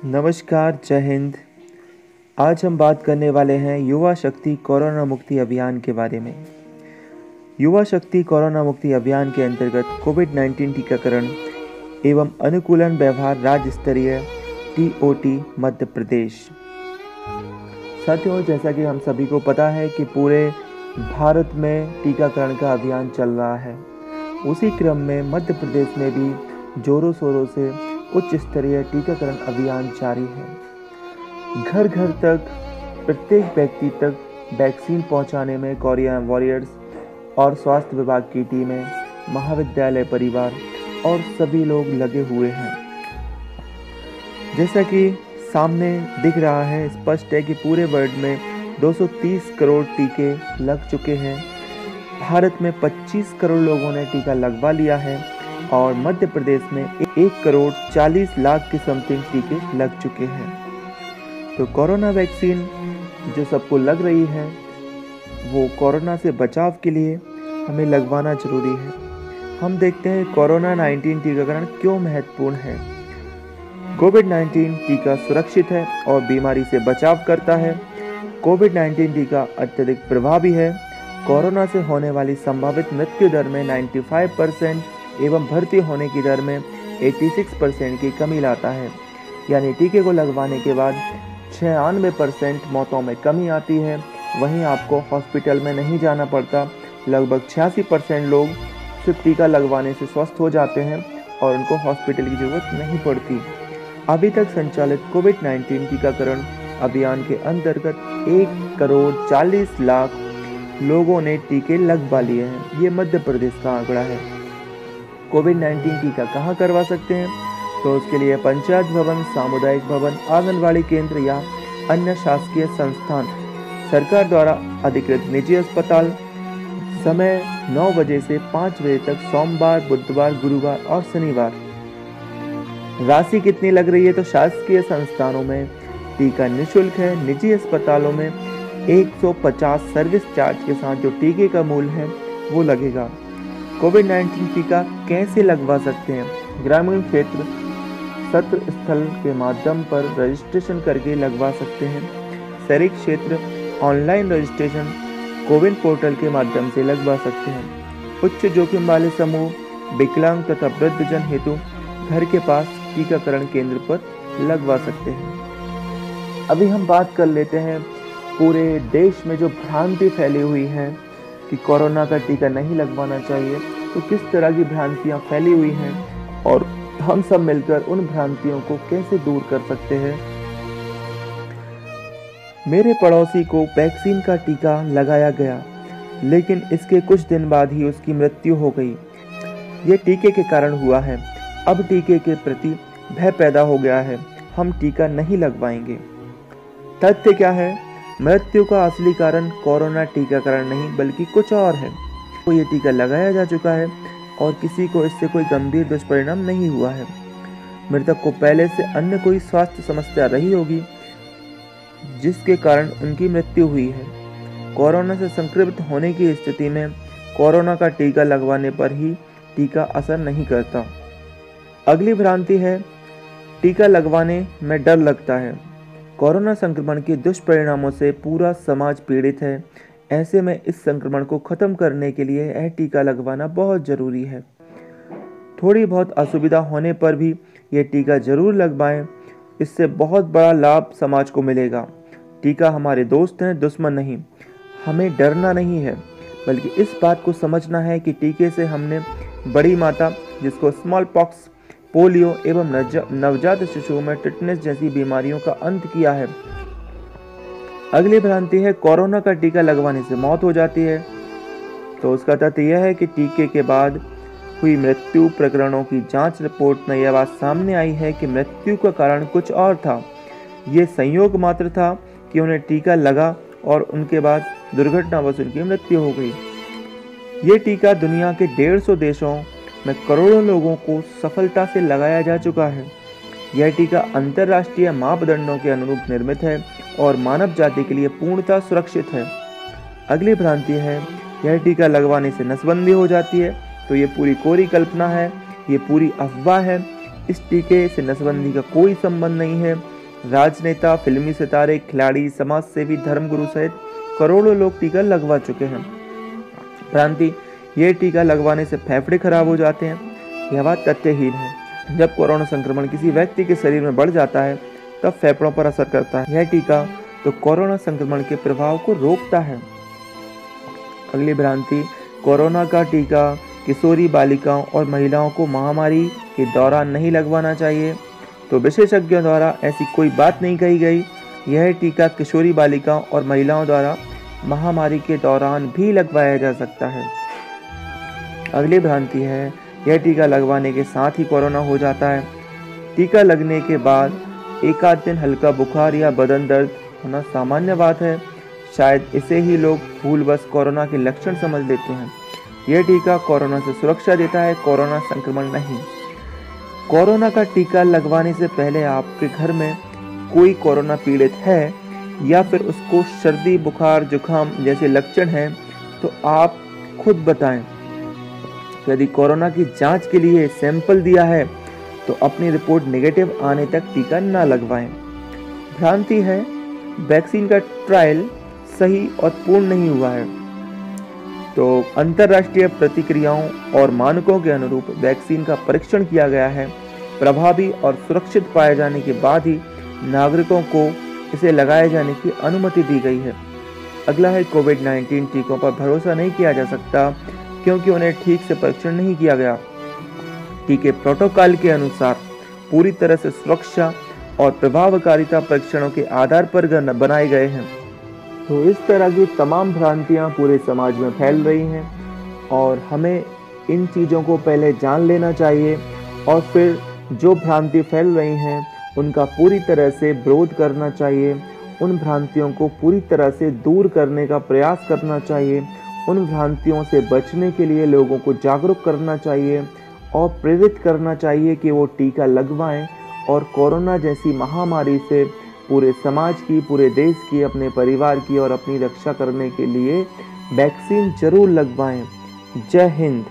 नमस्कार, जय हिंद। आज हम बात करने वाले हैं युवा शक्ति कोरोना मुक्ति अभियान के बारे में। युवा शक्ति कोरोना मुक्ति अभियान के अंतर्गत कोविड-19 टीकाकरण एवं अनुकूलन व्यवहार राज्य स्तरीय TOT मध्य प्रदेश। साथियों, जैसा कि हम सभी को पता है कि पूरे भारत में टीकाकरण का अभियान चल रहा है, उसी क्रम में मध्य प्रदेश में भी जोरों शोरों से उच्च स्तरीय टीकाकरण अभियान जारी है। घर घर तक, प्रत्येक व्यक्ति तक वैक्सीन पहुंचाने में कोरोना वॉरियर्स और स्वास्थ्य विभाग की टीमें, महाविद्यालय परिवार और सभी लोग लगे हुए हैं। जैसा कि सामने दिख रहा है, स्पष्ट है कि पूरे वर्ल्ड में 230 करोड़ टीके लग चुके हैं। भारत में 25 करोड़ लोगों ने टीका लगवा लिया है और मध्य प्रदेश में 1 करोड़ 40 लाख के समथिंग टीके लग चुके हैं। तो कोरोना वैक्सीन जो सबको लग रही है, वो कोरोना से बचाव के लिए हमें लगवाना जरूरी है। हम देखते हैं कोरोना-19 टीकाकरण क्यों महत्वपूर्ण है। कोविड-19 टीका सुरक्षित है और बीमारी से बचाव करता है। कोविड-19 टीका अत्यधिक प्रभावी है। कोरोना से होने वाली संभावित मृत्यु दर में 95% एवं भर्ती होने की दर में 86% की कमी लाता है। यानी टीके को लगवाने के बाद 96% मौतों में कमी आती है। वहीं आपको हॉस्पिटल में नहीं जाना पड़ता। लगभग 86% लोग सिर्फ टीका लगवाने से स्वस्थ हो जाते हैं और उनको हॉस्पिटल की जरूरत नहीं पड़ती। अभी तक संचालित कोविड-19 टीकाकरण अभियान के अंतर्गत 1 करोड़ 40 लाख लोगों ने टीके लगवा लिए हैं। ये मध्य प्रदेश का आंकड़ा है। कोविड-19 टीका कहाँ करवा सकते हैं? तो उसके लिए पंचायत भवन, सामुदायिक भवन, आंगनवाड़ी केंद्र या अन्य शासकीय संस्थान, सरकार द्वारा अधिकृत निजी अस्पताल। समय 9 बजे से 5 बजे तक सोमवार, बुधवार, गुरुवार और शनिवार। राशि कितनी लग रही है? तो शासकीय संस्थानों में टीका निःशुल्क है। निजी अस्पतालों में 150 सर्विस चार्ज के साथ जो टीके का मूल्य है वो लगेगा। कोविड-19 टीका कैसे लगवा सकते हैं? ग्रामीण क्षेत्र सत्र स्थल के माध्यम पर रजिस्ट्रेशन करके लगवा सकते हैं। शहरी क्षेत्र ऑनलाइन रजिस्ट्रेशन कोविन पोर्टल के माध्यम से लगवा सकते हैं। उच्च जोखिम वाले समूह, विकलांग तथा वृद्धजन हेतु घर के पास टीकाकरण केंद्र पर लगवा सकते हैं। अभी हम बात कर लेते हैं पूरे देश में जो भ्रांति फैली हुई है कि कोरोना का टीका नहीं लगवाना चाहिए, तो किस तरह की भ्रांतियां फैली हुई हैं और हम सब मिलकर उन भ्रांतियों को कैसे दूर कर सकते हैं। मेरे पड़ोसी को वैक्सीन का टीका लगाया गया, लेकिन इसके कुछ दिन बाद ही उसकी मृत्यु हो गई। ये टीके के कारण हुआ है। अब टीके के प्रति भय पैदा हो गया है। हम टीका नहीं लगवाएंगे। तथ्य क्या है? मृत्यु का असली कारण कोरोना टीकाकरण नहीं बल्कि कुछ और है। तो ये टीका लगाया जा चुका है और किसी को इससे कोई गंभीर दुष्परिणाम नहीं हुआ है। मृतक को पहले से अन्य कोई स्वास्थ्य समस्या रही होगी जिसके कारण उनकी मृत्यु हुई है। कोरोना से संक्रमित होने की स्थिति में कोरोना का टीका लगवाने पर ही टीका असर नहीं करता। अगली भ्रांति है टीका लगवाने में डर लगता है। कोरोना संक्रमण के दुष्परिणामों से पूरा समाज पीड़ित है। ऐसे में इस संक्रमण को खत्म करने के लिए यह टीका लगवाना बहुत जरूरी है। थोड़ी बहुत असुविधा होने पर भी यह टीका जरूर लगवाएं। इससे बहुत बड़ा लाभ समाज को मिलेगा। टीका हमारे दोस्त हैं, दुश्मन नहीं। हमें डरना नहीं है, बल्कि इस बात को समझना है कि टीके से हमने बड़ी माता, जिसको स्मॉल पॉक्स, पोलियो एवं नवजात शिशुओं में टिटनेस जैसी बीमारियों का अंत किया है। अगली भ्रांति है कोरोना का टीका लगवाने से मौत हो जाती है। तो उसका तथ्य यह है कि टीके के बाद हुई मृत्यु प्रकरणों की जांच रिपोर्ट में यह बात सामने आई है कि मृत्यु का कारण कुछ और था। ये संयोग मात्र था कि उन्हें टीका लगा और उनके बाद दुर्घटनावश उनकी मृत्यु हो गई। ये टीका दुनिया के 150 देशों में करोड़ों लोगों को सफलता से लगाया जा चुका है। यह टीका अंतर्राष्ट्रीय मापदंडों के अनुरूप निर्मित है और मानव जाति के लिए पूर्णतः सुरक्षित है। अगली भ्रांति है यह टीका लगवाने से नसबंदी हो जाती है। तो ये पूरी कोरी कल्पना है, ये पूरी अफवाह है। इस टीके से नसबंदी का कोई संबंध नहीं है। राजनेता, फिल्मी सितारे, खिलाड़ी, समाजसेवी, धर्मगुरु सहित करोड़ों लोग टीका लगवा चुके हैं। भ्रांति, ये टीका लगवाने से फेफड़े खराब हो जाते हैं, यह बात तथ्यहीन है। जब कोरोना संक्रमण किसी व्यक्ति के शरीर में बढ़ जाता है तब फेफड़ों पर असर करता है। यह टीका तो कोरोना संक्रमण के प्रभाव को रोकता है। अगली भ्रांति, कोरोना का टीका किशोरी बालिकाओं और महिलाओं को महामारी के दौरान नहीं लगवाना चाहिए। तो विशेषज्ञों द्वारा ऐसी कोई बात नहीं कही गई। यह टीका किशोरी बालिकाओं और महिलाओं द्वारा महामारी के दौरान भी लगवाया जा सकता है। अगली भ्रांति है, यह टीका लगवाने के साथ ही कोरोना हो जाता है। टीका लगने के बाद एक आध दिन हल्का बुखार या बदन दर्द होना सामान्य बात है। शायद इसे ही लोग भूलवश कोरोना के लक्षण समझ लेते हैं। यह टीका कोरोना से सुरक्षा देता है, कोरोना संक्रमण नहीं। कोरोना का टीका लगवाने से पहले आपके घर में कोई कोरोना पीड़ित है या फिर उसको सर्दी, बुखार, जुकाम जैसे लक्षण हैं तो आप खुद बताएं। यदि कोरोना की जांच के लिए सैंपल दिया है तो अपनी रिपोर्ट नेगेटिव आने तक टीका न लगवाएं। भ्रांति है, वैक्सीन का ट्रायल सही और पूर्ण नहीं हुआ है। तो अंतर्राष्ट्रीय प्रतिक्रियाओं और मानकों के अनुरूप वैक्सीन का परीक्षण किया गया है। प्रभावी और सुरक्षित पाए जाने के बाद ही नागरिकों को इसे लगाए जाने की अनुमति दी गई है। अगला है, कोविड-19 टीकों पर भरोसा नहीं किया जा सकता क्योंकि उन्हें ठीक से परीक्षण नहीं किया गया। टीके प्रोटोकॉल के अनुसार पूरी तरह से सुरक्षा और प्रभावकारिता परीक्षणों के आधार पर बनाए गए हैं। तो इस तरह की तमाम भ्रांतियां पूरे समाज में फैल रही हैं और हमें इन चीज़ों को पहले जान लेना चाहिए और फिर जो भ्रांति फैल रही हैं उनका पूरी तरह से विरोध करना चाहिए। उन भ्रांतियों को पूरी तरह से दूर करने का प्रयास करना चाहिए। उन भ्रांतियों से बचने के लिए लोगों को जागरूक करना चाहिए और प्रेरित करना चाहिए कि वो टीका लगवाएं और कोरोना जैसी महामारी से पूरे समाज की, पूरे देश की, अपने परिवार की और अपनी रक्षा करने के लिए वैक्सीन जरूर लगवाएं। जय हिंद।